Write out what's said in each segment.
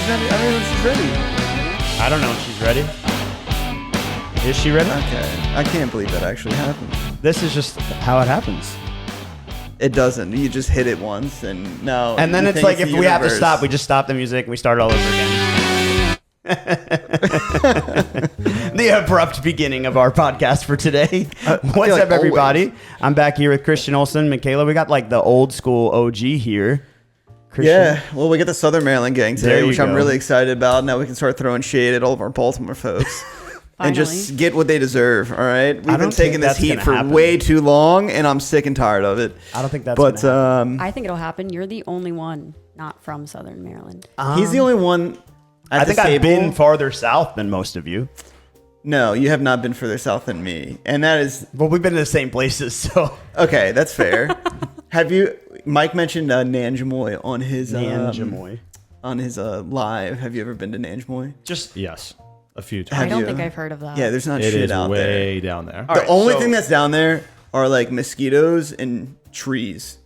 I don't know if she's ready. I don't know if she's ready. Is she ready? Okay. I can't believe that actually happened. This is just how it happens. It doesn't. You just hit it once and now. And then it's like if we have to stop, we just stop the music and we start all over again. The abrupt beginning of our podcast for today. What's up, everybody? Always. I'm back here with Christian, Olson, Mykala. We got like the old school OG here. Christian. Yeah, well, we get the Southern Maryland gang There today, you which I'm go. really excited about. Now we can start throwing shade at all of our Baltimore folks. And just get what they deserve, all right? We've been taking this heat for way too long, and I'm sick and tired of it. I don't think that's gonna happen. I think it'll happen. You're the only one not from Southern Maryland. He's the only one at I think I've been farther south than most of you. No, you have not been further south than me. And that is... Well, we've been to the same places, so... Okay, that's fair. Have you... Mike mentioned Nanjamoy on his... Nanjamoy. On his live. Have you ever been to Nanjamoy? Just... Yes. A few times. I don't think I've heard of that. Yeah, there's not It shit is out there. way down there. The only thing that's down there are like mosquitoes and trees.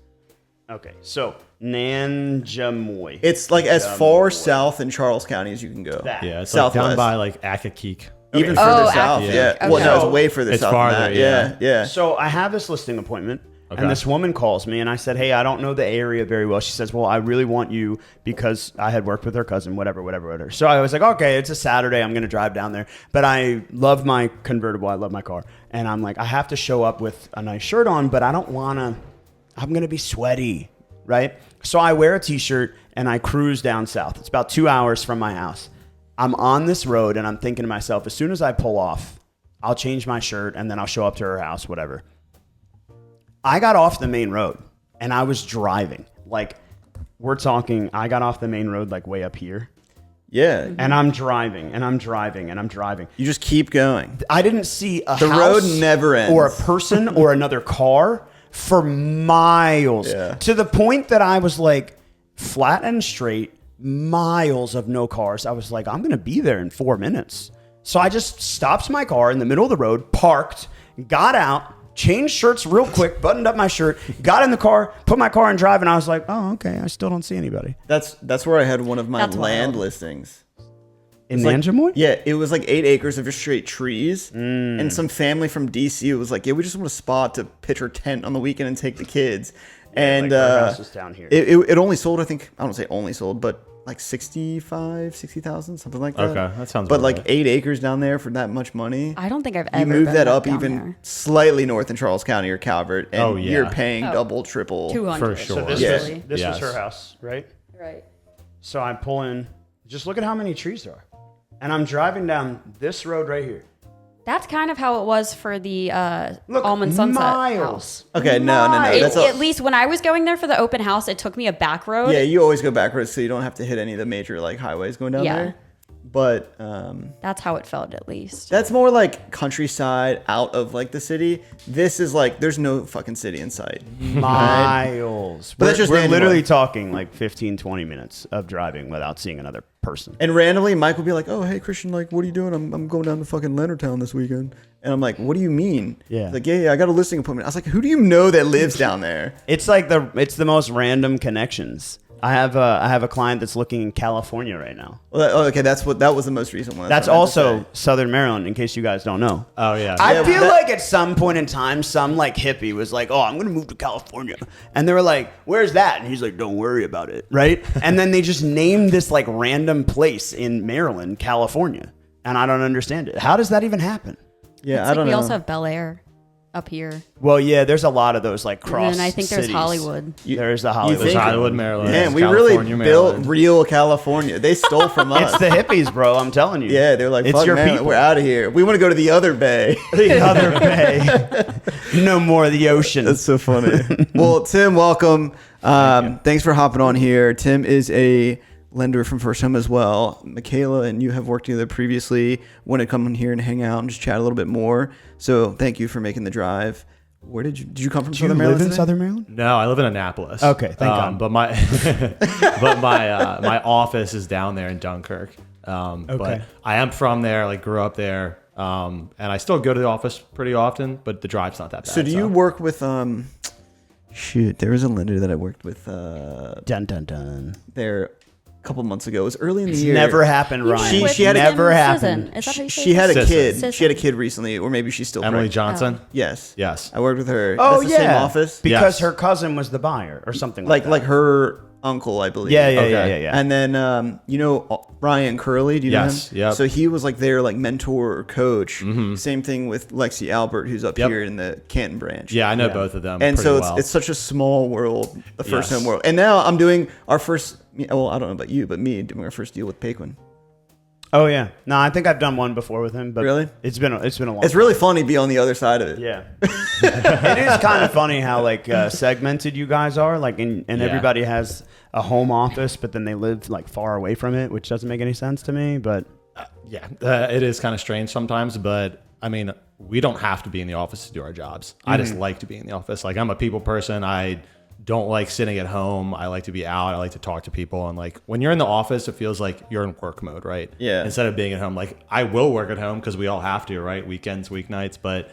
Okay, so Nanjamoy. It's like as far south in Charles County as you can go. Yeah, it's Southwest. like down by like Akakeek. Even further Oh, south. Akakeek. Yeah. Okay. Well, no, So, it's way further it's south farther, than that. yeah. Yeah. So I have this listing appointment, Okay. and this woman calls me, and I said, hey, I don't know the area very well. She says, well, I really want you because I had worked with her cousin, whatever. So I was like, okay, it's a Saturday. I'm going to drive down there. But I love my convertible. I love my car. And I'm like, I have to show up with a nice shirt on, but I don't want to, I'm going to be sweaty, right? So I wear a T-shirt, and I cruise down south. It's about 2 hours from my house. I'm on this road, and I'm thinking to myself, as soon as I pull off, I'll change my shirt, and then I'll show up to her house, whatever. I got off the main road and I was driving. Like, we're talking, I got off the main road like way up here. Yeah. And I'm driving and I'm driving and I'm driving. You just keep going. I didn't see a The house road never ends. or a person or another car for miles. Yeah. To the point that I was like flat and straight, miles of no cars. I was like, I'm going to be there in 4 minutes. So I just stopped my car in the middle of the road, parked, got out, changed shirts real quick, buttoned up my shirt, got in the car, put my car in drive, and I was like, oh, okay, I still don't see anybody. That's where I had one of my That's land wild. listings. In Like, Nanjamoy? yeah, it was like 8 acres of just straight trees. And some family from DC was like, yeah, we just want a spot to pitch our tent on the weekend and take the kids. And like our house is down here. it only sold, I think, I don't say only sold, but like 60,000, something like that. Okay, that sounds But about like right. 8 acres down there for that much money. I don't think I've You ever move been that back up down even there. slightly north in Charles County or Calvert, and Oh, yeah. you're paying Oh. double, triple. 200. For sure. So this, Yeah. was, this Yes. was her house, right? Right. So I pull in, just look at how many trees there are. And I'm driving down this road right here. That's kind of how it was for the Look, Almond Sunset miles. house. Okay, no. That's At least when I was going there for the open house, it took me a back road. yeah, you always go backwards so you don't have to hit any of the major like highways going down Yeah. there. But That's how it felt, at least. that's more like countryside out of like the city. This is like there's no fucking city in sight. Miles. But that's just we're Nanjamoy. literally talking like 15, 20 minutes of driving without seeing another person. And randomly, Mike will be like, "Oh, hey, Christian, like, what are you doing? I'm going down to fucking Leonardtown this weekend." And I'm like, "What do you mean?" Yeah. He's like, yeah, I got a listing appointment. I was like, "Who do you know that lives down there?" It's like it's the most random connections. I have a client that's looking in California right now. Well, okay, that was the most recent one. That's what I meant to also say. Southern Maryland, in case you guys don't know. Oh yeah. I Yeah, feel that- like at some point in time, some like hippie was like, "Oh, I'm gonna move to California," and they were like, "Where's that?" And he's like, "Don't worry about it," right? And then they just named this like random place in Maryland, California, and I don't understand it. How does that even happen? Yeah, It's I like don't we know. also have Bel Air up here. Well, yeah, there's a lot of those like cross. And then I think there's cities. Hollywood. There's the You Hollywood. think- There's Hollywood, Maryland. Man, there's we really California, built Maryland. real California. They stole from us. It's the hippies, bro. I'm telling you. Yeah, they're like, it's fuck, your man, people. we're out of here. We want to go to the other bay. The other bay. No more of the ocean. That's so funny. Well, Tim, welcome. Thanks for hopping on here. Tim is a lender from First Home as well. Mykala and you have worked together previously. Want to come in here and hang out and just chat a little bit more. So thank you for making the drive. Where did you come from? Do you Southern live Maryland in today? Southern Maryland? No, I live in Annapolis. Okay, thank God. But my my office is down there in Dunkirk. But I am from there. Like grew up there. And I still go to the office pretty often, but the drive's not that bad. So do you work with shoot, there was a lender that I worked with Dun dun dun. their couple months ago. It was early in the It's year. never happened, Ryan. With she had a- never Tim happened. Sisson. Is that how you say She had a his name? kid. Sisson. She had a kid recently, or maybe she's still Emily pregnant. Johnson. Yes. Yes. I worked with her. Oh, That's the yeah. same office. Because Yes. her cousin was the buyer or something like that. Like her uncle, I believe. Yeah, yeah, Okay. yeah. And then Ryan Curley, do you know Yes, him? yep. So he was like their like mentor or coach. Same thing with Lexi Albert, who's up Yep. here in the Canton branch. Yeah, I know both of them. And pretty so well. it's such a small world, the first Yes. time world. And now I'm doing our first. Well, I don't know about you, but me doing our first deal with Paquin. Oh yeah. No, I think I've done one before with him. But Really? It's been a long. It's really funny to be on the other side of it. Yeah. It is kind of funny how like segmented you guys are. Like, and Yeah. everybody has a home office, but then they live like far away from it, which doesn't make any sense to me. But it is kind of strange sometimes, but I mean, we don't have to be in the office to do our jobs. I just like to be in the office. Like, I'm a people person. I don't like sitting at home. I like to be out. I like to talk to people. And like, when you're in the office, it feels like you're in work mode, right? Yeah. Instead of being at home, like I will work at home because we all have to, right? Weekends, weeknights. But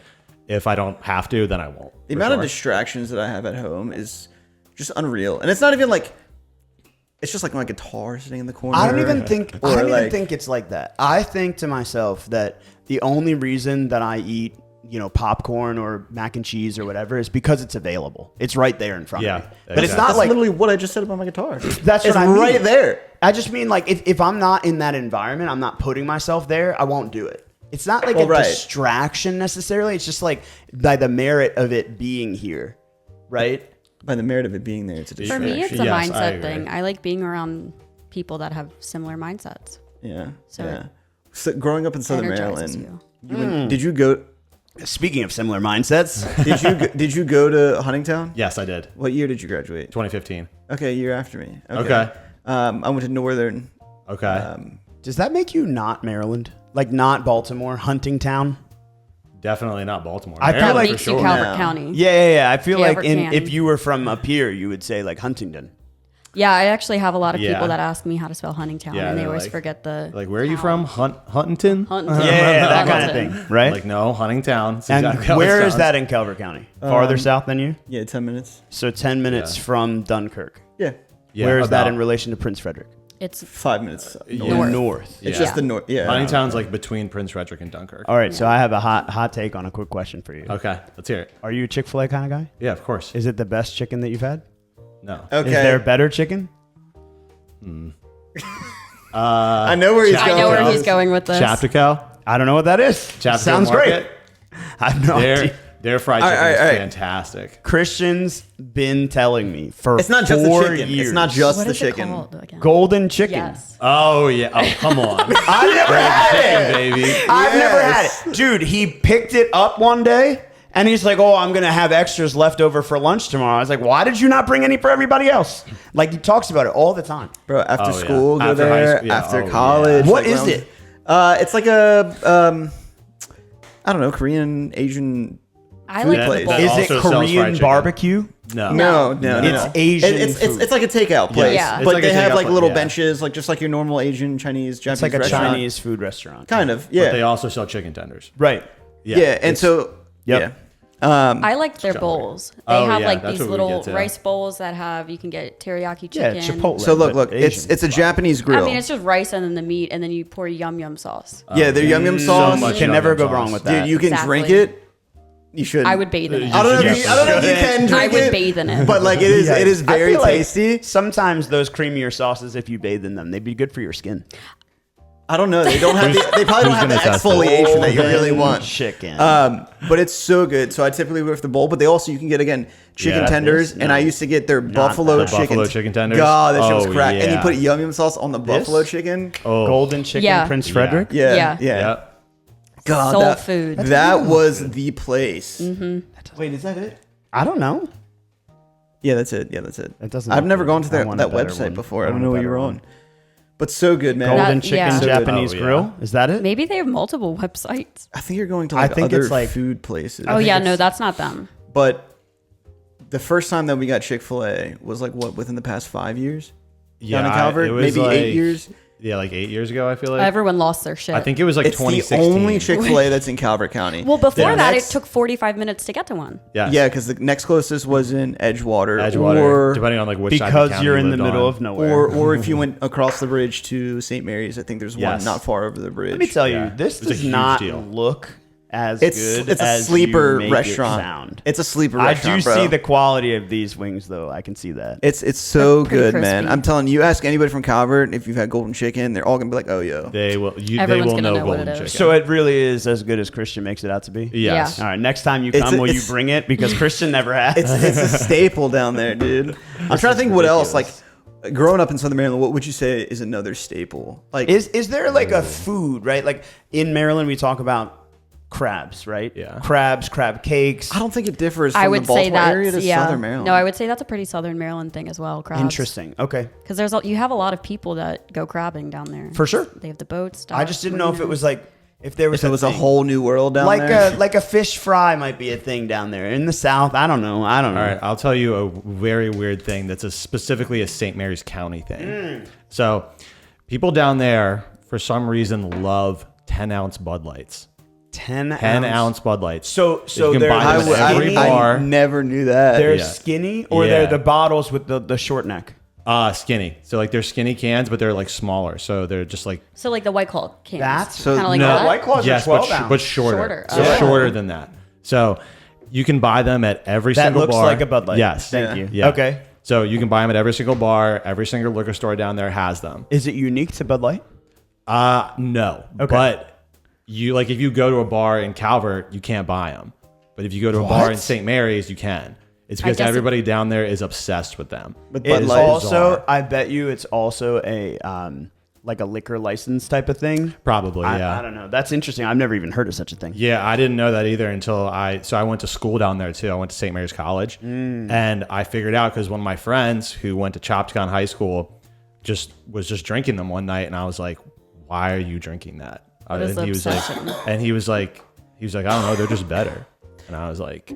if I don't have to, then I won't. The amount of distractions that I have at home is just unreal. And it's not even like, it's just like my guitar sitting in the corner. I don't even think Or, it's like that. I think to myself that the only reason that I eat, popcorn or mac and cheese or whatever is because it's available. It's right there in front of me. But it's not That's like literally what I just said about my guitar. that's It's what I mean. right there. I just mean like if I'm not in that environment, I'm not putting myself there, I won't do it. It's not like a distraction necessarily. It's just like by the merit of it being here, right? By the merit of it being there, it's a For distraction. me, it's a Yes, I mindset agree. thing. I like being around people that have similar mindsets. Yeah. So yeah. So growing up in Southern energizes Maryland, you. did you go? Speaking of similar mindsets, Did you go to Huntingtown? Yes, I did. What year did you graduate? 2015. Okay, a year after me. Okay. I went to Northern. Okay. does that make you not Maryland? Like not Baltimore, Huntingtown? Definitely not Baltimore. I feel That like- makes for you sure. Calvert now. County. Yeah. I feel like Calvert County. if you were from up here, you would say like Huntington. Yeah, I actually have a lot of Yeah. people that ask me how to spell Huntingtown, Yeah, and they they're always like- forget the. Like, where are you town. from? Huntington? Huntington. Yeah, that kind of Huntington. thing, right? Like, no, Huntingtown. It's and exactly how it where is sounds. that in Calvert County? Farther south than you? Yeah, 10 minutes. So 10 minutes Yeah. from Dunkirk. Yeah, Yeah, Where is that about- in relation to Prince Frederick? It's 5 minutes. North. North. It's Yeah. just the north. Yeah. Huntingtown's like between Prince Frederick and Dunkirk. All right, so I have a hot take on a quick question for you. Okay, let's hear it. Are you a Chick-fil-A kind of guy? Yeah, of course. Is it the best chicken that you've had? No. Okay. Is there better chicken? I know where he's I going. know where with he's this. going with this. Chaptico. I don't know what that is. Chaptico Sounds Market. great. I have no idea. Their fried All chicken right, is all right. fantastic. Christian's been telling me for It's not just the 4 chicken. years. It's not just What the is it chicken. called again? golden chicken. Yes. Oh yeah. Oh come on. I've never had it. Chicken, baby. I've never had Yes. it. Dude, he picked it up one day and he's like, oh, I'm going to have extras left over for lunch tomorrow. I was like, why did you not bring any for everybody else? Like, he talks about it all the time. Bro, after Oh, yeah. school, go After high there. school, yeah. After Oh, college. yeah. What like, is when it? It's like a, I don't know, Korean, Asian. I Food like place. the bowl. That Is also it sells fried Korean chicken. barbecue? No. No. It's Asian It's food. like a takeout place. Yeah. It's But like they a have takeout like place, little yeah. benches, like just like your normal Asian, Chinese, Japanese It's like a restaurant. Chinese food restaurant. Kind of, But yeah. they also sell chicken tenders. Right. Yeah, and so, Yep. yeah. I like their bowls. They Oh, have yeah, like that's these what we little get, too. rice bowls that have you can get teriyaki Yeah, chicken. Chipotle. So look, but it's Asian. a Japanese grill. I mean, it's just rice and then the meat, and then you pour yum yum sauce. yeah, their yum yum sauce. much You can yum never yum go sauce. wrong with that. Dude, you can Exactly. drink it. You should. I would bathe in it. I don't know. You If you, I don't know if you can drink I would it, bathe in it. but like it is. Yeah. It is I very feel like tasty. Sometimes those creamier sauces, if you bathe in them, they'd be good for your skin. I don't know. They don't have. They probably don't have the gonna test it? exfoliation that you really Golden want. chicken. But it's so good. So I typically go for the bowl, but they also you can get again chicken Yeah, tenders, this? and No. I used to get their buffalo the chicken. buffalo chicken tenders? God, that shit was Oh, crack. And you yeah. put yum yum sauce on the buffalo chicken. Oh. Golden chicken, Yeah. Prince Yeah. Frederick. Yeah, Yeah. yeah. God, Soul that, food. That was the place. Wait, is that it? I don't know. Yeah, that's it. Yeah, that's it. It doesn't I've look never good. gone to I that, want a that better website one. before. I I don't want a know what better you're one. on. But so good, man. Golden That- chicken, yeah. Japanese Oh, yeah. grill. Is that it? Maybe they have multiple websites. I think you're going to I like think other it's like- food places. Oh yeah, no, that's not them. But the first time that we got Chick-fil-A was like what within the past 5 years? Yeah, Down in Calvert, it was maybe like- 8 years. Yeah, like 8 years ago, I feel like. Everyone lost their shit. I think it was like It's the 2016. only Chick-fil-A that's in Calvert County. Well, before The that, next- it took 45 minutes to get to one. Yes. Yeah, because the next closest was in Edgewater. Edgewater, depending on like which side of the Because county you're you in the lived middle on. of nowhere. or if you went across the bridge to St. Mary's, I think there's one Yes. not far over the bridge. Let me tell you, Yeah. this It's a does huge not deal. look as it's good it's a as sleeper you make restaurant. It sound. It's a sleeper I restaurant, do bro. see the quality of these wings, though. I can see that. It's so They're pretty good, man. crispy. I'm telling you, ask anybody from Calvert if you've had golden chicken, they're all gonna be like, "Oh, yo." They will. They Everyone's will gonna know know what golden it is. chicken. So it really is as good as Christian makes it out to be. yes. Yeah. All right, next time you It's come, a- will you it's- bring it? Because Christian never has. It's a staple down there, dude. I'm trying to think what else. Like growing up in Southern Maryland, what would you say is another staple? Like Is there like a food, right? Like in Maryland, we talk about crabs, right? Yeah. Crabs, crab cakes. I don't think it differs from I would the say Baltimore area that's to Southern Maryland. No, I would say that's a pretty Southern Maryland thing as well. Crabs. Interesting. Okay. Because you have a lot of people that go crabbing down there. For sure. They have the boats. I just didn't know if it was like if there was If it was a thing. whole new world down there. like a fish fry might be a thing down there in the South. I don't know. All right, I'll tell you a very weird thing that's specifically a St. Mary's County thing. So, people down there, for some reason, love 10-ounce Bud Lights. 10-ounce Bud Lights. So You can they're buy them at every bar. I never knew that. they're Yeah. skinny or Yeah. they're the bottles with the short neck. Skinny. So like they're skinny cans, but they're like smaller. So they're just like So like the White Claw cans. That's- So- kind of like no. that. White Claws yes, are 12 but, ounce. but shorter. Shorter. So Oh. shorter than that. So you can buy them at every That single looks bar. like a Bud Light. Yes. Thank you. Yeah. Okay. So you can buy them at every single bar. Every single liquor store down there has them. Is it unique to Bud Light? No. Okay. But you like if you go to a bar in Calvert, you can't buy them. But if you go to a bar What? in St. Mary's, you can. It's I because guess everybody down there is obsessed with them. With Bud It's Light. also, Bizarre. I bet you, it's also a like a liquor license type of thing. Probably, yeah. I don't know. That's interesting. I've never even heard of such a thing. Yeah, I didn't know that either until I went to school down there too. I went to St. Mary's College, and I figured out because one of my friends who went to Chopticon High School was just drinking them one night, and I was like, "Why are you drinking that?" What is and he was obsession? like, I don't know, they're just better, and I was like,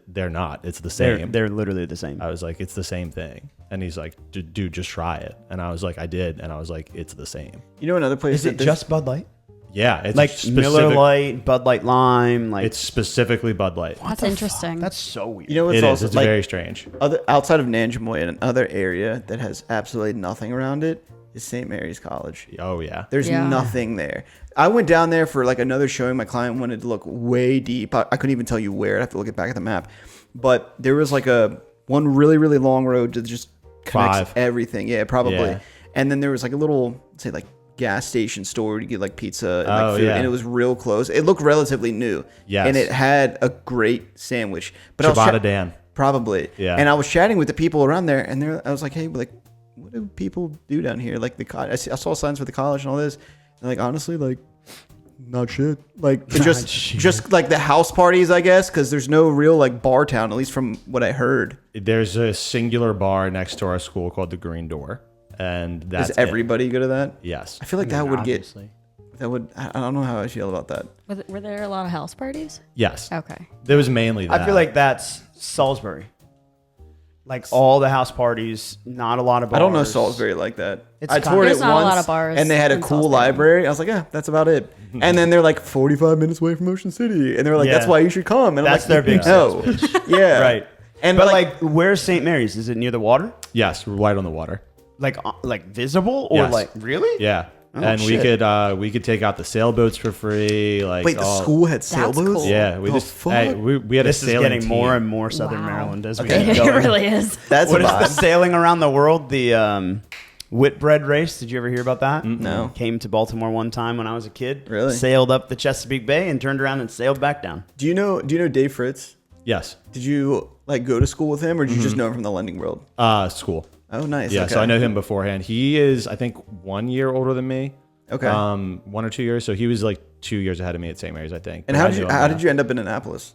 "They're not. It's the same." They're literally the same. I was like, "It's the same thing," and he's like, "Dude, just try it," and I was like, "I did," and I was like, "It's the same." You know another place Is it that just Bud Light? Yeah, it's Like specific, Miller Light, Bud Light Lime? Like It's specifically Bud Light. That's interesting. that's so weird. you know what's It is. also It's like very strange. outside of Nanjemoy and another area that has absolutely nothing around it is St. Mary's College. Oh yeah. There's Yeah. nothing there. I went down there for like another showing. My client wanted to look way deep. I couldn't even tell you where. I have to look it back at the map. But there was like one really, really long road that just connects 5. everything. Yeah, probably. Yeah. And then there was like a little, say like gas station store where you get like pizza and Oh, like food. yeah. And it was real close. It looked relatively new. Yes. And it had a great sandwich. But I was Ciabatta Dan. Probably. Yeah. And I was chatting with the people around there, and I was like, hey, like, what do people do down here? Like I saw signs for the college and all this. And like, honestly, like, not shit. Like, it's just like the house parties, I guess, because there's no real like bar town, at least from what I heard. There's a singular bar next to our school called the Green Door, and that's Does everybody go to that? Yes. I feel like that would Obviously. I don't know how I feel about that. Were there a lot of house parties? Yes. Okay. There was mainly that. I feel like that's Salisbury. Like all the house parties, not a lot of bars. I don't know Salisbury like that. It's I kind toured of- it There's not a once, lot of bars and they had a in cool Salisbury. library. I was like, yeah, that's about it. And then they're like 45 minutes away from Ocean City, and they're like, that's Yeah. why you should come. And That's I'm like, their big no, yeah, Right. And But like, like, where's St. Mary's? Is it near the water? yes, right on the water. Like visible or Yes. like really? Yeah. Oh, and shit. we could take out the sailboats for free. Like wait, the school had sailboats. cool. Yeah, we The just fuck? hey, we had This a is sailing getting team. more and more Southern Wow. Maryland as we Okay. keep It going. really is. That's What is a the vibe. sailing around the world? The Whitbread race. Did you ever hear about that? No. Came to Baltimore one time when I was a kid. Really? Sailed up the Chesapeake Bay and turned around and sailed back down. Do you know Dave Fritz? Yes. Did you like go to school with him, or did you just know him from the lending world? School. Oh, nice. Yeah, okay. so I know him beforehand. He is, I think, 1 year older than me. Okay. 1 or 2 years. So he was like 2 years ahead of me at St. Mary's, I think. And But how I did knew you him how then. did you end up in Annapolis?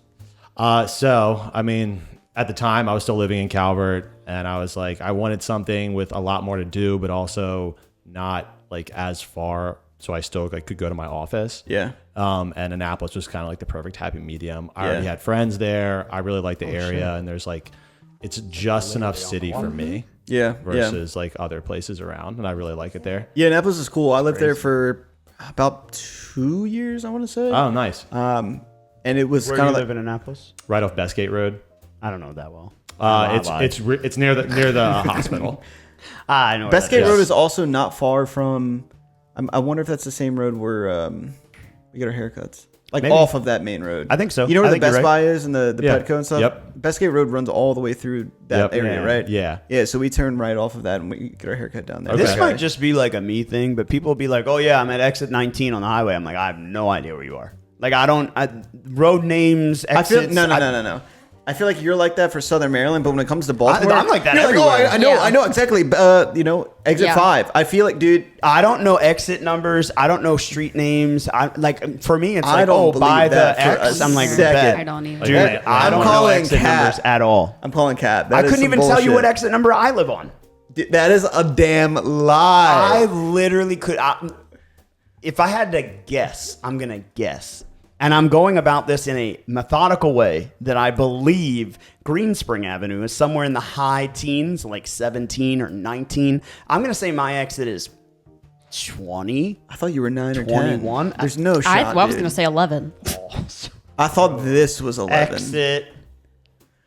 So, I mean, at the time I was still living in Calvert, and I was like, I wanted something with a lot more to do, but also not like as far, so I still like could go to my office. Yeah. And Annapolis was kind of like the perfect happy medium. I already Yeah. had friends there. I really liked the area, and there's like, it's just enough city for me. Yeah. versus like other places around, and I really like it there. Yeah, Annapolis is cool. I lived there for about 2 years, I want to say. Oh, nice. And it was Where kind do of you like live in Annapolis? Right off Bestgate Road. I don't know that well. It's near the hospital. I know. where that Bestgate is. Road is also not far from. I wonder if that's the same road where we get our haircuts. Like Maybe. off of that main road. I think so. You know where I the think you're Best right. Buy is and the Yeah. Petco and stuff? Yep. Bestgate Road runs all the way through that Yep. area, Yeah. right? Yeah. Yeah, so we turn right off of that and we get our haircut down there. Okay. This might just be like a me thing, but people will be like, "Oh yeah, I'm at exit 19 on the highway." I'm like, I have no idea where you are. Like road names, I feel exits. no. I feel like you're like that for Southern Maryland, but when it comes to Baltimore, I'm like that You're everywhere. like, oh, Yeah. I know exactly. Exit Yeah. 5. I feel like, dude, I don't know exit numbers. I don't know street names. For me, it's I like, don't oh, by believe that the for X. a I'm like, second. bet. I don't either. Dude, Like, I I'm don't know calling exit Cat. numbers at all. I'm calling Cat. I That is couldn't some even tell you bullshit. what exit number I live on. Dude, that is a damn I lie. literally could. If I had to guess, I'm going to guess. And I'm going about this in a methodical way that I believe Greenspring Avenue is somewhere in the high teens, like 17 or 19. I'm going to say my exit is 20. I thought you were 9 or 10. 21? There's no shot. I was dude. going to say 11. I thought this was 11. Exit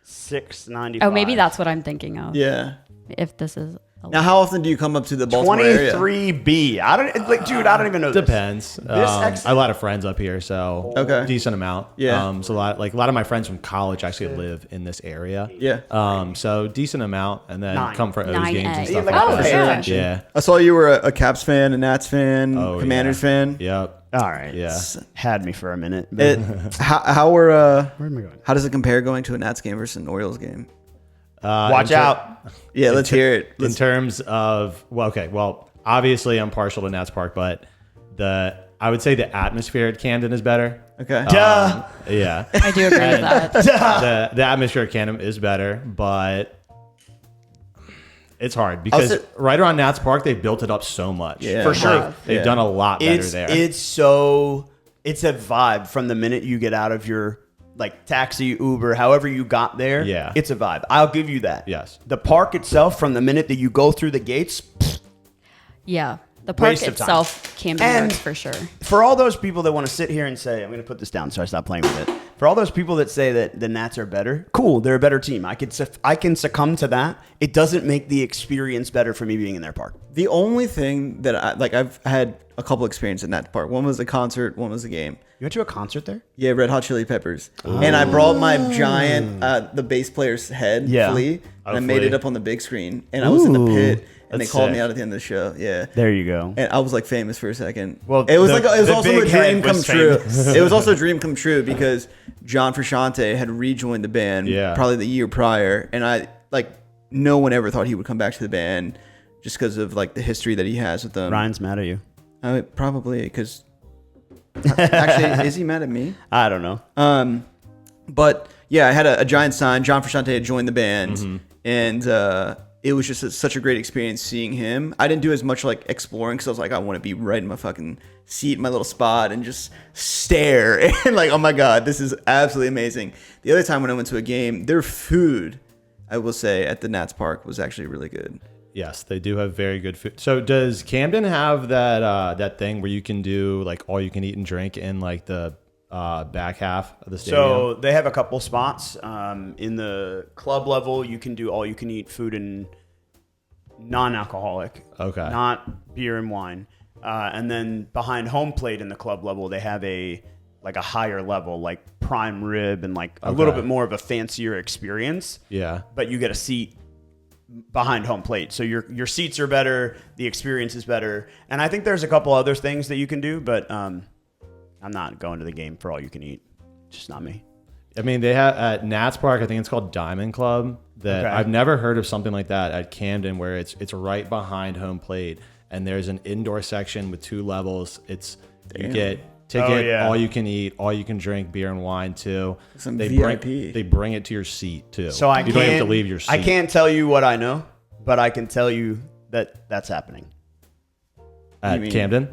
695. Oh, maybe that's what I'm thinking of. Yeah. If this is 11. Now, how often do you come up to the Baltimore area? 23B. I don't even know this. Depends. exit- I have a lot of friends up here, so Okay. decent amount. Yeah. So a lot of my friends from college actually live in this area. Yeah. So decent amount, and then 9. come for O's 9A. games and Yeah, stuff like, like oh, that. sure. attention. Yeah. I saw you were a Caps fan, a Nats fan, Oh, Commanders yeah. fan. Yep. All right. Yeah. Had me for a minute. It, how Where am I going? how does it compare going to a Nats game versus an Orioles game? Watch out. Yeah, let's hear it. In terms of obviously I'm partial to Nats Park, but I would say the atmosphere at Camden is better. Okay. Yeah. I do agree with that. The atmosphere at Camden is better, but it's hard because say- right around Nats Park they built it up so much. Yeah. For sure. Yeah. They've done a lot better there. It's a vibe from the minute you get out of your like taxi, Uber, however you got there. Yeah. It's a vibe. I'll give you that. Yes. The park itself, from the minute that you go through the gates, Yeah. The park Waste of time. itself can be And- worked for sure. for all those people that want to sit here and say, I'm going to put this down so I stop playing with it. For all those people that say that the Nats are better, cool, they're a better team. I can succumb to that. It doesn't make the experience better for me being in their park. The only thing that I've had a couple experiences in Nats Park. One was a concert, one was a game. You went to a concert there? Yeah, Red Hot Chili Peppers. And I brought my giant, the bass player's head, Yeah. Flea, and I made Flea. it up on the big screen. And I was in the pit, and they that's called me sick. out at the end of the show. Yeah. There you go. And I was like famous for a second. Well, it was the- it was the also a big head dream come was true. famous. It was also a dream come true because John Frusciante had rejoined the band probably the year prior, and no one ever thought he would come back to the band just because of like the history that he has with them. Ryan's mad at you. Probably because actually, is he mad at me? I don't know. But yeah, I had a giant sign. John Frusciante had joined the band, Mm-hmm. and it was just such a great experience seeing him. I didn't do as much like exploring because I was like, I want to be right in my fucking seat, in my little spot, and just stare and like, oh my god, this is absolutely amazing. The other time when I went to a game, their food, I will say, at the Nats Park was actually really good. Yes, they do have very good food. So does Camden have that thing where you can do like all you can eat and drink in like the back half of the stadium? So they have a couple spots. In the club level, you can do all you can eat food and non-alcoholic. Okay. Not beer and wine. And then behind home plate in the club level, they have a higher level, like prime rib and like a little bit more of a fancier experience. Yeah. But you get a seat behind home plate. So your seats are better, the experience is better. And I think there's a couple other things that you can do, but I'm not going to the game for all you can eat. Just not me. I mean, they have at Nats Park, I think it's called Diamond Club. That Okay. I've never heard of something like that at Camden, where it's right behind home plate, and there's an indoor section with 2 levels. You get ticket, Oh, yeah. all you can eat, all you can drink, beer and wine too. Some they VIP. they bring it to your seat too. So you don't have to leave your seat. I can't tell you what I know, but I can tell you that that's happening. at mean- Camden.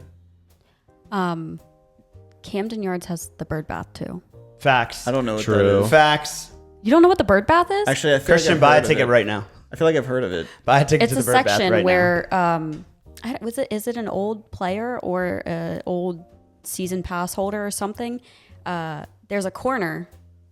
Camden Yards has the bird bath too. Facts. I don't know what True. that is. Facts. You don't know what the bird bath is? Actually, I feel Christian, like I've buy a heard of ticket it. right now. I feel like I've heard of it. But I had tickets It's to the a bird bath section right where now. is it an old player or an old season pass holder or something? There's a corner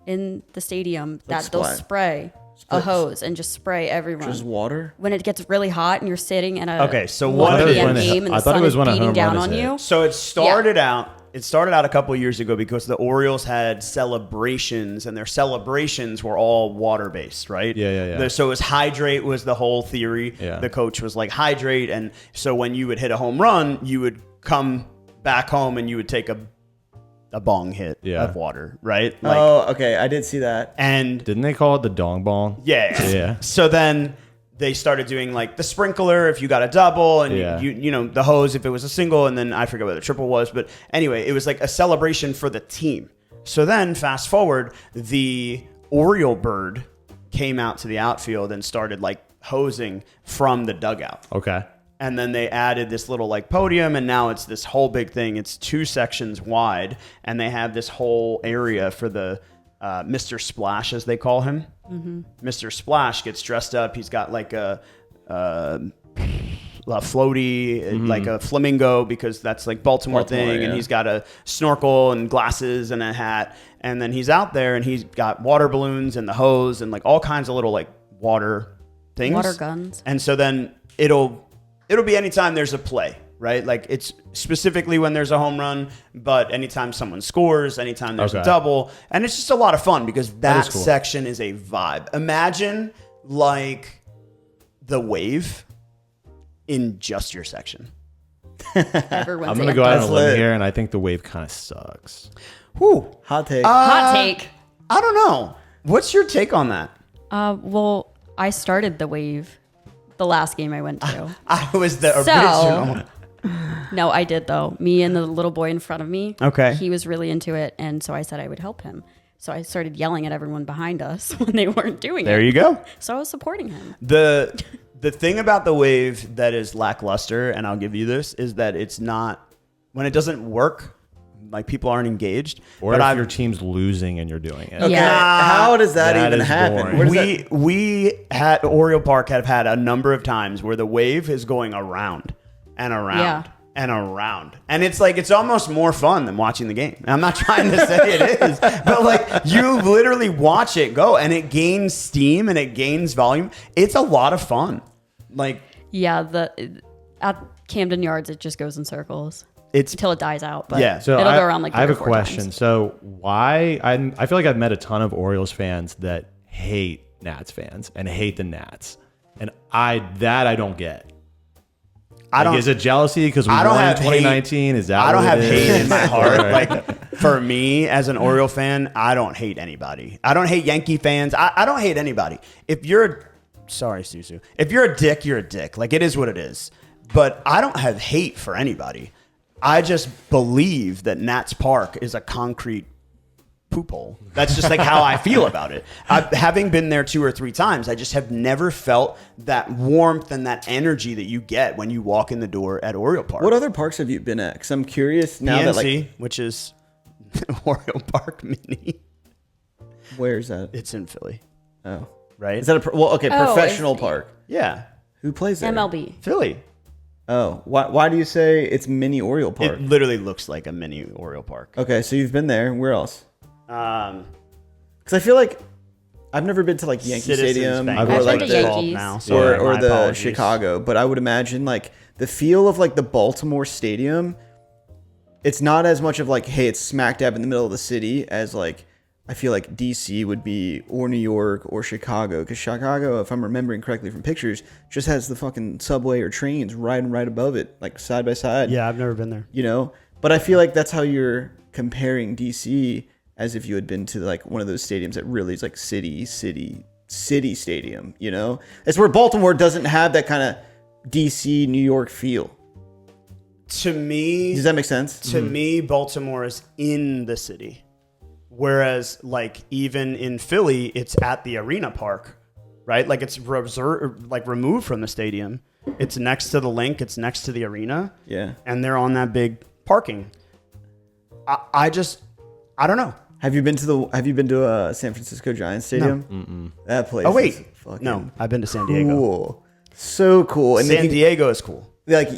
in the stadium that they'll spray a hose and just spray everyone. Just water? When it gets really hot and you're sitting in a Okay, so 1 what- p.m. game and I the thought it sun was is when a beating home down run is on hit. you. So it started out a couple of years ago because the Orioles had celebrations, and their celebrations were all water based, right? Yeah. So it was hydrate was the whole theory. Yeah. The coach was like hydrate, and so when you would hit a home run, you would come back home and you would take a bong hit of water, right? Like, Oh, okay. I did see that. and Didn't they call it the dong bong? yeah. So then they started doing like the sprinkler if you got a double, and you know the hose if it was a single, and then I forget what the triple was, but anyway, it was like a celebration for the team. So then fast forward, the Oriole bird came out to the outfield and started like hosing from the dugout. Okay. And then they added this little like podium, and now it's this whole big thing. It's 2 sections wide, and they have this whole area for the Mr. Splash, as they call him. Mm-hmm. Mr. Splash gets dressed up. He's got like a floaty, like a flamingo, because that's like Baltimore thing. Yeah. And he's got a snorkel and glasses and a hat. And then he's out there, and he's got water balloons and the hose and like all kinds of little like water things. Water guns. And so then it'll be anytime there's a play, right? Like it's specifically when there's a home run, but anytime someone scores, anytime there's a double. And it's just a lot of fun because that is cool. section is a vibe. Imagine like the wave in just your section. Everyone's I'm going to in. go out on a That's limb lit. here, and I think the wave kind of sucks. Whew. Hot take. Hot take. I don't know. What's your take on that? Well, I started the wave the last game I went to. I was the So- original. No, I did though. Me and the little boy in front of me. Okay. He was really into it, and so I said I would help him. So I started yelling at everyone behind us when they weren't doing it. There you go. So I was supporting him. The thing about the wave that is lackluster, and I'll give you this, is that it's not, when it doesn't work, like people aren't engaged. Or but if I've- your team's losing and you're doing it. Okay. Yeah. How does that That even is happen? boring. Where does that- we at Oriole Park have had a number of times where the wave is going around and around Yeah. and around, and it's like it's almost more fun than watching the game. I'm not trying to say it is, but like you literally watch it go, and it gains steam and it gains volume. It's a lot of fun. Like Yeah, at Camden Yards, it just goes in circles it's until it dies out. But Yeah. So it'll I, go around like I have 3 a or 4 question. times. So why I feel like I've met a ton of Orioles fans that hate Nats fans and hate the Nats, and I don't get. I don't. Is it jealousy because we I don't won in have 2019? Is that I don't what have it hate is? in my heart. Like for me as an Oriole fan, I don't hate anybody. I don't hate Yankee fans. I don't hate anybody. If you're sorry, Susu. If you're a dick, you're a dick. Like it is what it is. But I don't have hate for anybody. I just believe that Nats Park is a concrete poop hole. That's just like how I feel about it. Having been there 2 or 3 times, I just have never felt that warmth and that energy that you get when you walk in the door at Oriole Park. What other parks have you been at? Because I'm curious now that PNC, like, which is Oriole Park Mini. where is that? It's in Philly, Oh, right? is that a professional it's- park? Yeah, Who plays there? MLB. Philly. Oh, why do you say it's mini Oriole Park? It literally looks like a mini Oriole Park. Okay, so you've been there. Where else? Um, Because I feel like I've never been to like Yankee Citizens Stadium Bank. or I've like been to the Yankees. now, or, sorry, or my the apologies. Chicago, but I would imagine like the feel of like the Baltimore Stadium. It's not as much of like, hey, it's smack dab in the middle of the city as like I feel like DC would be, or New York or Chicago. Because Chicago, if I'm remembering correctly from pictures, just has the fucking subway or trains riding right above it, like side by side. yeah, I've never been there. You know, but I feel like that's how you're comparing DC as if you had been to like one of those stadiums that really is like city stadium. You know, it's where Baltimore doesn't have that kind of DC New York feel. To me, Does that make sense? to me, Baltimore is in the city. Whereas, like, even in Philly, it's at the arena park, right? Like, it's removed from the stadium. It's next to the link. It's next to the arena. Yeah. And they're on that big parking. I don't know. Have you been to a San Francisco Giants stadium? That place. Oh wait, is fucking no, I've been to San Diego. cool. So cool. And San Diego is cool. like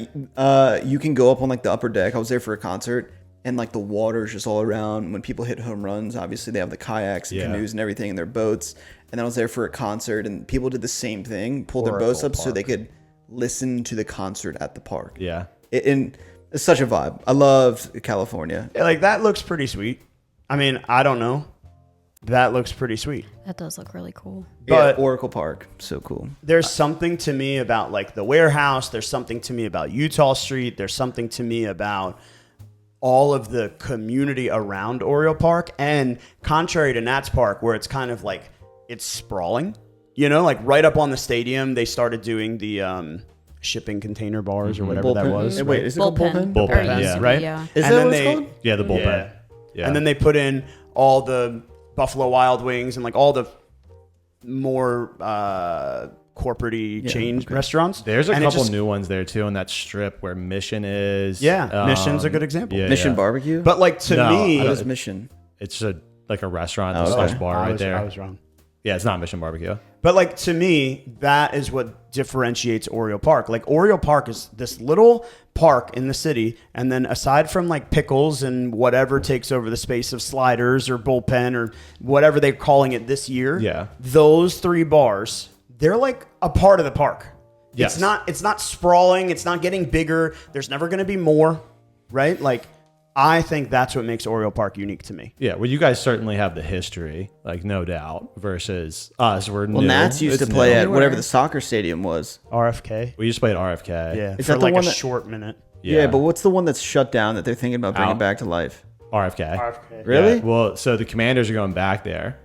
you can go up on like the upper deck. I was there for a concert, and like the water's just all around. When people hit home runs, obviously they have the kayaks and canoes and everything in their boats. And then I was there for a concert, and people did the same thing, pulled their boats up so they could listen to the concert at the park. Yeah. And it's such a vibe. I love California. Yeah, like that looks pretty sweet. I mean, I don't know. That looks pretty sweet. That does look really cool. But yeah, Oracle Park, so cool. There's something to me about like the warehouse. There's something to me about Utah Street. There's something to me about all of the community around Oriole Park. And contrary to Nats Park, where it's kind of like it's sprawling, you know, like right up on the stadium, they started doing the shipping container bars or whatever that was. Wait, is it called bullpen? Bullpen, Or used yeah. to be, Right? Yeah. Is And that then what it's called? Yeah, the bullpen. Yeah. And then they put in all the Buffalo Wild Wings and like all the more corporate-y chain restaurants. There's a And it couple just- new ones there too in that strip where Mission is. Yeah, Mission's a good example. Yeah, Mission yeah. Barbecue? But like to No, me, What is Mission? It's like a restaurant Oh, slash okay. bar I right was, there. I was wrong. Yeah, it's not Mission Barbecue. But like to me, that is what differentiates Oriole Park. Like Oriole Park is this little park in the city, and then aside from like pickles and whatever takes over the space of sliders or bullpen or whatever they're calling it this year, Yeah. those three bars, they're like a part of the park. Yes. It's not sprawling, it's not getting bigger. There's never going to be more, right? Like I think that's what makes Oriole Park unique to me. Yeah, well, you guys certainly have the history, like no doubt, versus us. We're Well, new. Nats used It's to play new. at whatever the soccer stadium was. RFK. We used to play at RFK. Yeah, Is for that the like one a that- short minute. Yeah, but what's the one that's shut down that they're thinking about bringing Out. back to life? RFK. RFK. Really? Yeah, well, so the Commanders are going back there.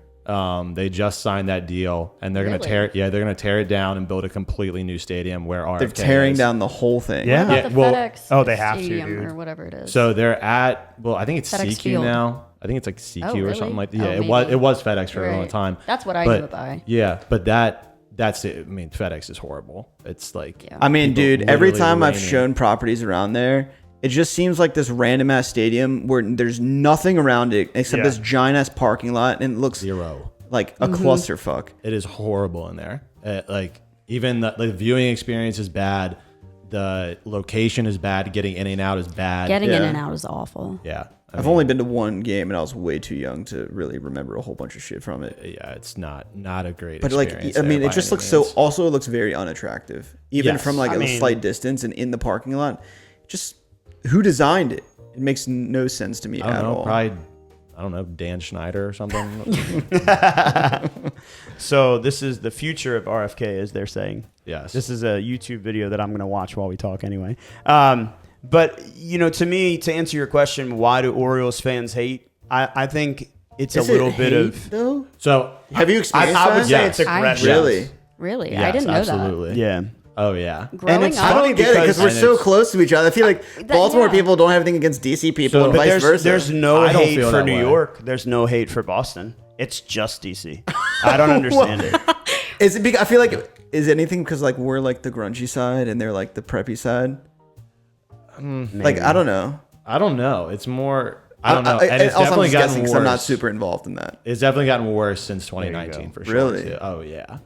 They just signed that deal, and they're gonna Really? tear. Yeah, they're gonna tear it down and build a completely new stadium where RFK. They're tearing is. down the whole thing. Yeah. What about the well- FedEx Oh, they have to, Stadium dude. or whatever it is. So they're at. Well, I think it's FedEx CQ Field. now. I think it's like CQ Oh, or really? something like that. Oh, Yeah, maybe. it was FedEx for a long Right. time. That's what I But- knew it by. Yeah, but that's it. I mean, FedEx is horrible. It's like. Yeah. I mean, People dude, every literally time I've raining. shown properties around there, it just seems like this random ass stadium where there's nothing around it except Yeah. this giant ass parking lot, and it looks Zero. like a clusterfuck. It is horrible in there. Like even the viewing experience is bad. The location is bad. Getting in and out is bad. Getting in Yeah. and out is awful. Yeah. I I've mean, only been to one game, and I was way too young to really remember a whole bunch of shit from it. yeah, it's not a great But experience. like, I mean, there it by just any looks so. means. Also, it looks very unattractive, even Yes. from like I a mean- slight distance and in the parking lot. Just who designed it? It makes no sense to me I don't at know. all. Probably, I don't know, Dan Schneider or something. So this is the future of RFK, as they're saying. Yes. This is a YouTube video that I'm going to watch while we talk anyway. But, you know, to me, to answer your question, why do Orioles fans hate? I think it's Is a little it bit hate, of... though. So Have you experienced I would that? say Yes. it's aggression. Really? Really? yes, I didn't know absolutely. Yeah. Oh yeah. that. Growing it's up, I funny don't get it because we're because- so and it's- close to each other. I feel like Baltimore yeah. people don't have anything against DC people So- and But vice versa. There's no I don't hate feel for that New way. York. There's no hate for Boston. It's just DC. I don't understand it. Is it? I feel like is anything because like we're like the grungy side and they're like the preppy side. Like I don't know. I don't know. It's more. I don't know. And And it's also, I'm definitely just gotten guessing worse. 'cause I'm not super involved in that. It's definitely gotten worse since 2019 go. for sure. Really? too. Oh yeah.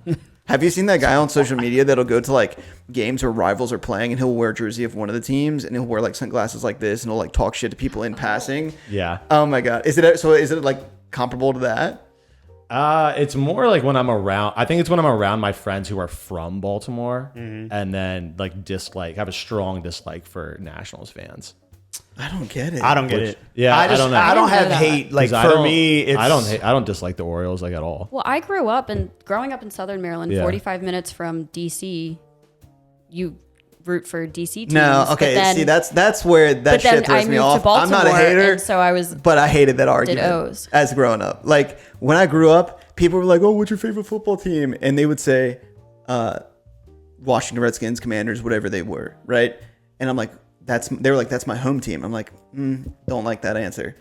Have you seen that guy on social media that'll go to like games where rivals are playing and he'll wear a jersey of one of the teams and he'll wear like sunglasses like this and he'll like talk shit to people in passing? Yeah. Oh my god. Is it like comparable to that? It's more like when I'm around. I think it's when I'm around my friends who are from Baltimore, and then like have a strong dislike for Nationals fans. I don't get it. I don't get it. yeah, I just I don't know. I don't I have didn't know that. hate. Like 'Cause I for don't- me, it's I don't dislike the Orioles like at all. well, I grew up growing up in Southern Maryland, Yeah. 45 minutes from DC. You root for DC teams. No, but okay. then- See, that's where that but then shit throws I me moved off. to Baltimore, I'm not a hater, and so I was. but I hated that argument O's. as growing up. Like when I grew up, people were like, "Oh, what's your favorite football team?" And they would say, "Washington Redskins, Commanders, whatever they were." Right? And I'm like, they were like, "That's my home team." I'm like, don't like that answer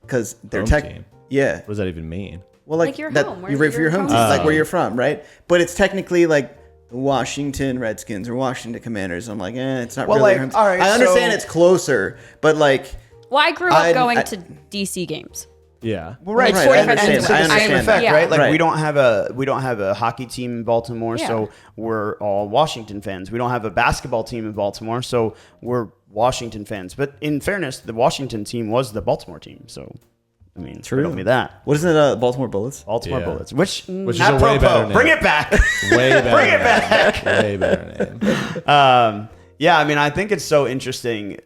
because they're Home tech. team? Yeah. What does that even mean? Well, Like your home, where you root for your your home home team, like is. where you're from, right? But it's technically like the Washington Redskins or Washington Commanders. I'm like, it's not Well, really. like, your home all right, I understand so- it's closer, but like, Well, I grew up I- going I- to DC games. Yeah. Well, right. Like So, 45 and to minutes the away. same effect, Yeah. right? Like Right. we don't have a hockey team in Baltimore, Yeah. so we're all Washington fans. We don't have a basketball team in Baltimore, so we're Washington fans. But in fairness, the Washington team was the Baltimore team, so I mean, True. Tell me that. What is it? Baltimore Bullets. Baltimore Yeah. Bullets, which Which is not a way pro-po. better name. Bring it back. Way better. Bring it back. Way better name. Yeah, I mean, I think it's so interesting,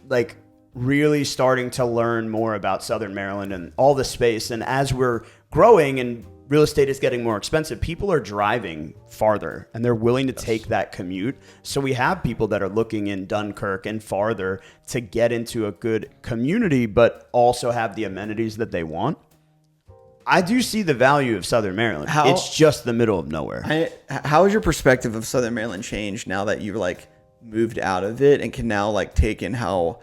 like really starting to learn more about Southern Maryland and all the space. And as we're growing and real estate is getting more expensive, people are driving farther and they're willing to take that commute. So we have people that are looking in Dunkirk and farther to get into a good community, but also have the amenities that they want. I do see the value of Southern Maryland. It's just the middle of nowhere. How has your perspective of Southern Maryland changed now that you've like moved out of it and can now like take in how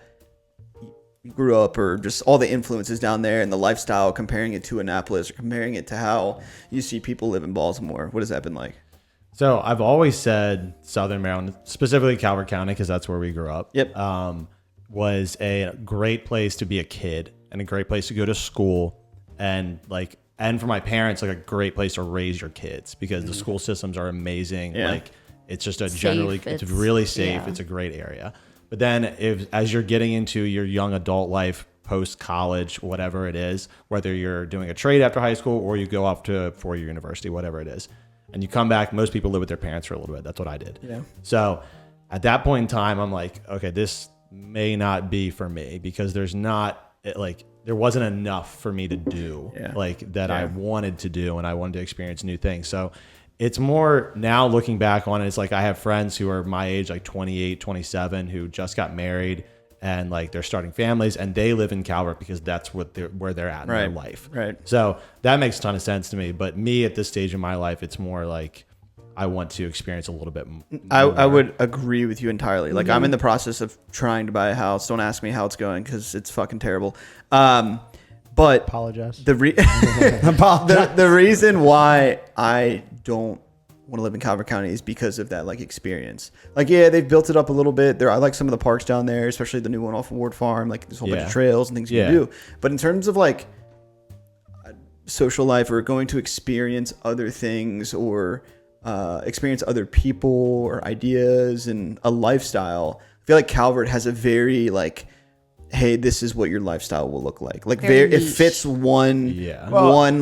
you grew up or just all the influences down there and the lifestyle, comparing it to Annapolis or comparing it to how you see people live in Baltimore? What has that been like? So I've always said Southern Maryland, specifically Calvert County, because that's where we grew up. Yep. Was a great place to be a kid and a great place to go to school, and for my parents, like a great place to raise your kids because the school systems are amazing. Yeah. Like it's just a Safe, it's really safe. yeah. It's a great area. But then as you're getting into your young adult life, post college, whatever it is, whether you're doing a trade after high school or you go off to 4-year university, whatever it is, and you come back, most people live with their parents for a little bit. That's what I did. Yeah. So at that point in time, I'm like, okay, this may not be for me because there wasn't enough for me to do I wanted to do, and I wanted to experience new things. So it's more now looking back on it, it's like I have friends who are my age, like 28, 27, who just got married and like they're starting families and they live in Calvert because that's where they're at in their life. Right. So that makes a ton of sense to me. But me at this stage in my life, it's more like I want to experience a little bit more. I would agree with you entirely. Like I'm in the process of trying to buy a house. Don't ask me how it's going because it's fucking terrible. But Apologize. the reason why I don't want to live in Calvert County is because of that like experience. Like, yeah, they've built it up a little bit. I like some of the parks down there, especially the new one off of Ward Farm. Like there's a whole bunch of trails and things you can do. But in terms of like social life or going to experience other things or experience other people or ideas and a lifestyle, I feel like Calvert has a very like, hey, this is what your lifestyle will look like. Like Very it niche. fits one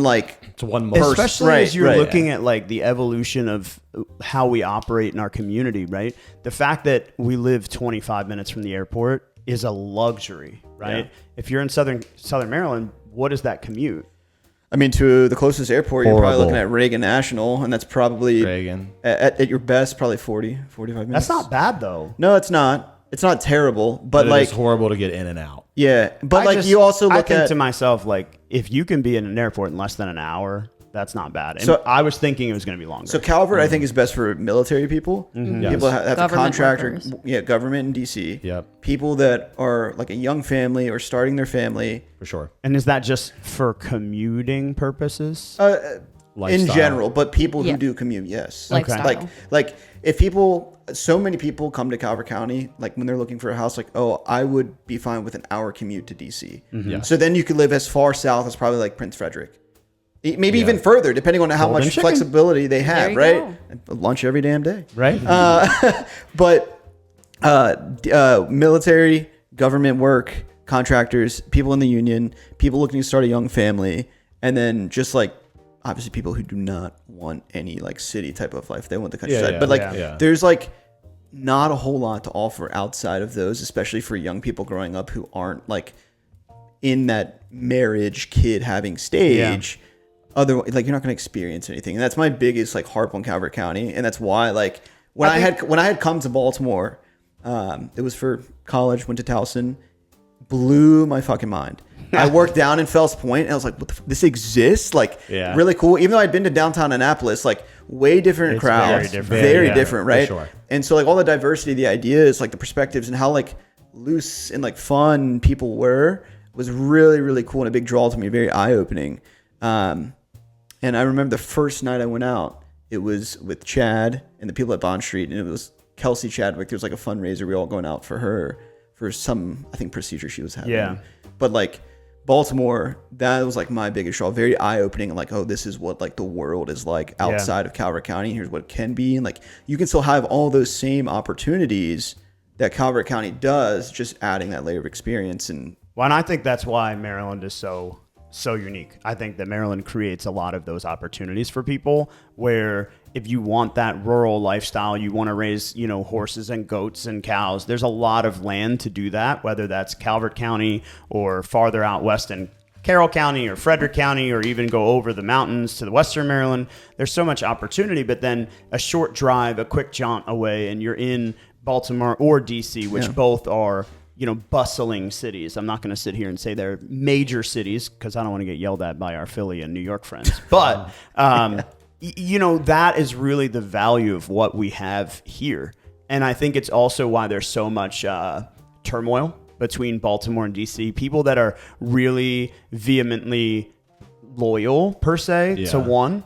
like It's one more. Especially Right, as you're right. looking at like the evolution of how we operate in our community, right? The fact that we live 25 minutes from the airport is a luxury, right? Yeah. If you're in Southern Maryland, what is that commute? I mean, to the closest airport, you're probably Horrible. looking at Reagan National, and that's probably Reagan. at your best, probably 45 minutes. That's not bad though. No, it's not. It's not terrible, but like, it's horrible to get in and out. yeah. But I you also I look think at to myself, like, if you can be in an airport in less than an hour, that's not bad. And So- I was thinking it was going to be longer. So Calvert, I think, is best for military people. Yes. People that have a Government contract workers. government in DC. Yep. People that are like a young family or starting their family. For sure. And is that just for commuting purposes? In Lifestyle. general, but people who Yeah. do commute, yes. Lifestyle. Like if people, so many people come to Calvert County, like when they're looking for a house, like, oh, I would be fine with an hour commute to DC. Yeah. So then you could live as far south as probably like Prince Frederick. Maybe even further, depending on how Golden much chicken. flexibility they have, you right? go. And lunch every damn day. Right? But military, government work, contractors, people in the union, people looking to start a young family, and then just like obviously people who do not want any like city type of life. They want the countryside. yeah, but like yeah. there's like not a whole lot to offer outside of those, especially for young people growing up who aren't like in that marriage kid having stage. Otherwise, like you're not going to experience anything. And that's my biggest like harp on Calvert County. And that's why like when I had come to Baltimore, it was for college, went to Towson, blew my fucking mind. I worked down in Fells Point and I was like, what the this exists? Like really cool. Even though I'd been to downtown Annapolis, like way different crowds, very different, right? Sure. And so like all the diversity, the ideas, like the perspectives and how like loose and like fun people were was really, really cool and a big draw to me, very eye-opening. And I remember the first night I went out, it was with Chad and the people at Bond Street, and it was Kelsey Chadwick. There was like a fundraiser. We were all going out for her for some, I think, procedure she was having. Yeah. But like Baltimore, that was like my biggest draw. Very eye opening. Like, oh, this is what like the world is like outside of Calvert County. Here's what it can be. And like, you can still have all those same opportunities that Calvert County does, just adding that layer of experience. And well, and I think that's why Maryland is so unique. I think that Maryland creates a lot of those opportunities for people where if you want that rural lifestyle, you want to raise, horses and goats and cows, there's a lot of land to do that, whether that's Calvert County or farther out west in Carroll County or Frederick County, or even go over the mountains to the Western Maryland. There's so much opportunity, but then a short drive, a quick jaunt away, and you're in Baltimore or DC, which both are bustling cities. I'm not going to sit here and say they're major cities because I don't want to get yelled at by our Philly and New York friends. But, that is really the value of what we have here. And I think it's also why there's so much turmoil between Baltimore and DC. People that are really vehemently loyal, per se, to one,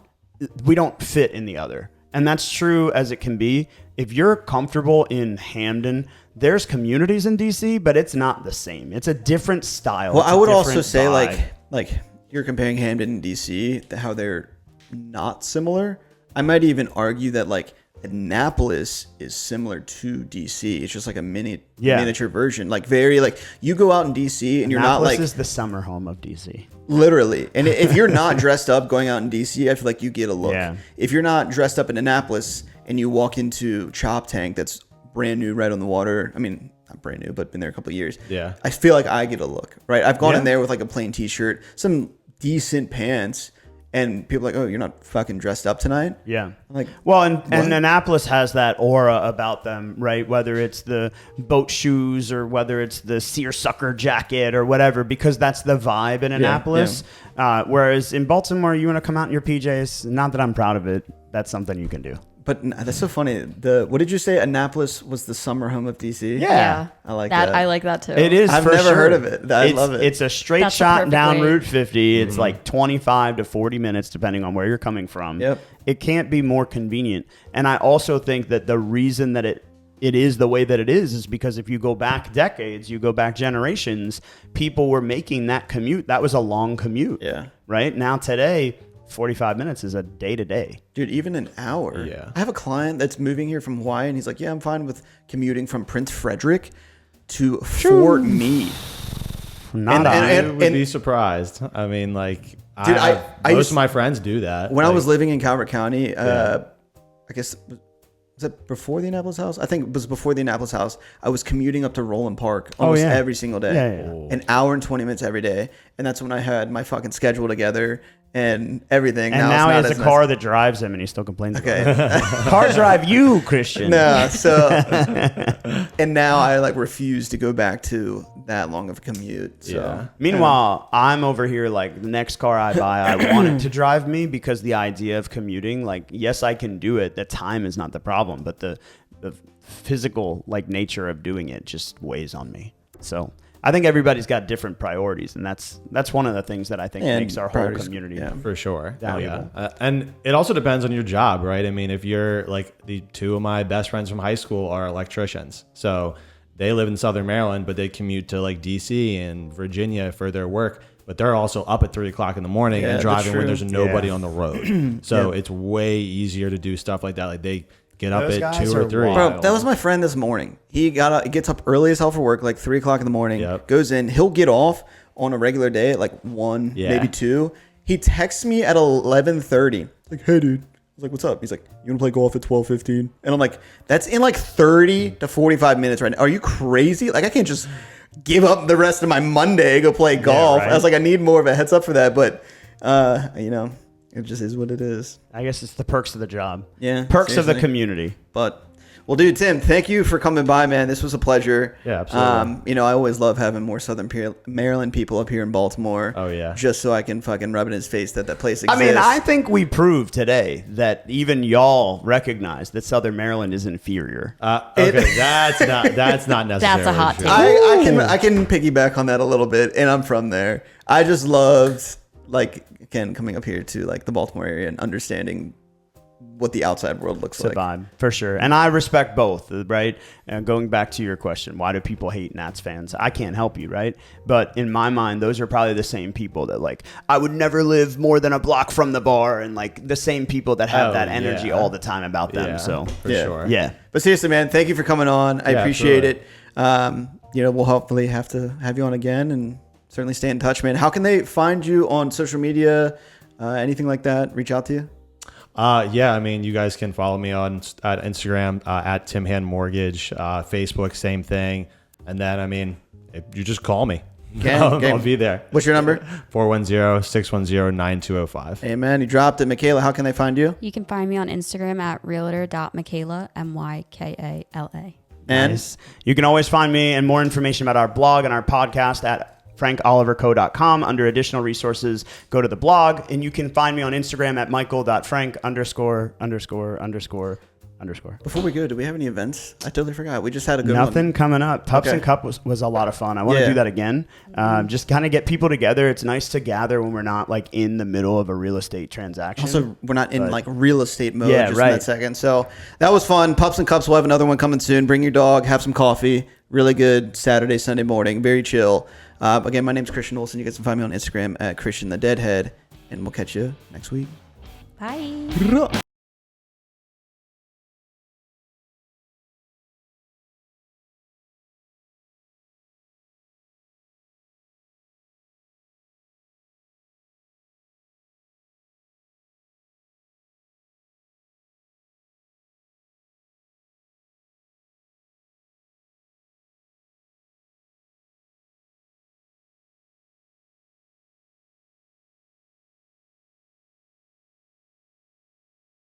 we don't fit in the other. And that's true as it can be. If you're comfortable in Hamden, there's communities in DC, but it's not the same. It's a different style. Well, I would also say like you're comparing Hamden and DC, how they're not similar. I might even argue that like Annapolis is similar to DC. It's just like a miniature version. Like very like you go out in DC and you're not like Annapolis is the summer home of DC. Literally. And if you're not dressed up going out in DC, I feel like you get a look. Yeah. If you're not dressed up in Annapolis and you walk into Chop Tank that's brand new right on the water. I mean, not brand new, but been there a couple of years. Yeah. I feel like I get a look, right? I've gone in there with like a plain t-shirt, some decent pants, and people are like, oh, you're not fucking dressed up tonight? Yeah. I'm like, well, and Annapolis has that aura about them, right? Whether it's the boat shoes or whether it's the seersucker jacket or whatever, because that's the vibe in Annapolis. Yeah. Whereas in Baltimore, you want to come out in your PJs. Not that I'm proud of it. That's something you can do. But that's so funny. What did you say? Annapolis was the summer home of DC? Yeah. I like that. I like that too. It is. I've never heard of it. I love it. It's a straight That's shot down perfect way. Route 50. It's like 25 to 40 minutes, depending on where you're coming from. Yep. It can't be more convenient. And I also think that the reason that it is the way that it is because if you go back decades, you go back generations, people were making that commute. That was a long commute. Yeah. Right? Now today, 45 minutes is a day-to-day. Dude, even an hour. Yeah. I have a client that's moving here from Hawaii, and he's like, yeah, I'm fine with commuting from Prince Frederick to Fort Meade. I would be surprised. I mean, like, dude, most of my friends do that. When I was living in Calvert County, I guess, was it before the Annapolis house? I think it was before the Annapolis house. I was commuting up to Roland Park almost every single day. Yeah. An hour and 20 minutes every day. And that's when I had my fucking schedule together and everything. And now he has a car that drives him and he still complains Okay. about it. Cars drive you, Christian. No, so and now I like refuse to go back to that long of a commute. So Yeah. Meanwhile, I'm over here like the next car I buy, I want it to drive me because the idea of commuting, like, yes, I can do it. The time is not the problem, but the physical like nature of doing it just weighs on me. So I think everybody's got different priorities, and that's one of the things that I think makes our whole community For sure. valuable. And it also depends on your job, right? I mean, if you're like the two of my best friends from high school are electricians. So they live in Southern Maryland, but they commute to like DC and Virginia for their work. But they're also up at 3 o'clock in the morning and driving when there's nobody on the road. So it's way easier to do stuff like that. Like they get up Those at guys 2 or are 3. wild. Bro, that was my friend this morning. He gets up early as hell for work, like 3 o'clock in the morning. Yep. Goes in. He'll get off on a regular day at like 1, maybe 2. He texts me at 11:30. Like, hey, dude. I was like, what's up? He's like, you want to play golf at 12:15? And I'm like, that's in like 30 to 45 minutes right now. Are you crazy? Like, I can't just give up the rest of my Monday, go play golf. right. I was like, I need more of a heads up for that. But, it just is what it is. I guess it's the perks of the job. Yeah, Perks of the seriously. community. But, well, dude, Tim, thank you for coming by, man. This was a pleasure. Yeah, absolutely. I always love having more Southern Maryland people up here in Baltimore. Oh, yeah. Just so I can fucking rub in his face that place exists. I mean, I think we proved today that even y'all recognize that Southern Maryland is inferior. Okay, that's not necessarily That's a hot true. take. I can piggyback on that a little bit, and I'm from there. I just loved, like, again, coming up here to like the Baltimore area and understanding what the outside world looks It's like. a vibe, for sure. And I respect both, right? And going back to your question, why do people hate Nats fans? I can't help you, right? But in my mind, those are probably the same people that like, I would never live more than a block from the bar, and like the same people that have that energy all the time about them. So for sure. Yeah. But seriously, man, thank you for coming on. I appreciate absolutely. it. We'll hopefully have you on again, and certainly stay in touch, man. How can they find you on social media? Anything like that? Reach out to you? Yeah, I mean, you guys can follow me at Instagram at Tim Hand Mortgage, Facebook, same thing. And then, I mean, if you just call me. I'll be there. What's your number? 410-610-9205. Amen. You dropped it. Mykala, how can they find you? You can find me on Instagram at realtor.mykala, Mykala. And Nice. You can always find me and more information about our blog and our podcast at frankoliverco.com. Under additional resources, go to the blog, and you can find me on Instagram at michael.frank_____. before we go, do we have any events? I totally forgot. We just had a good Nothing one. coming up. Pups Okay. and Cup was a lot of fun. I want to do that again. Just kind of get people together. It's nice to gather when we're not like in the middle of a real estate transaction. Also, we're not in like real estate mode Yeah, just right. in that second. So that was fun. Pups and Cups will have another one coming soon. Bring your dog, have some coffee. Really good Saturday, Sunday morning. Very chill. Again, my name's Christian Olson. You guys can find me on Instagram at Christian the Deadhead. And we'll catch you next week. Bye.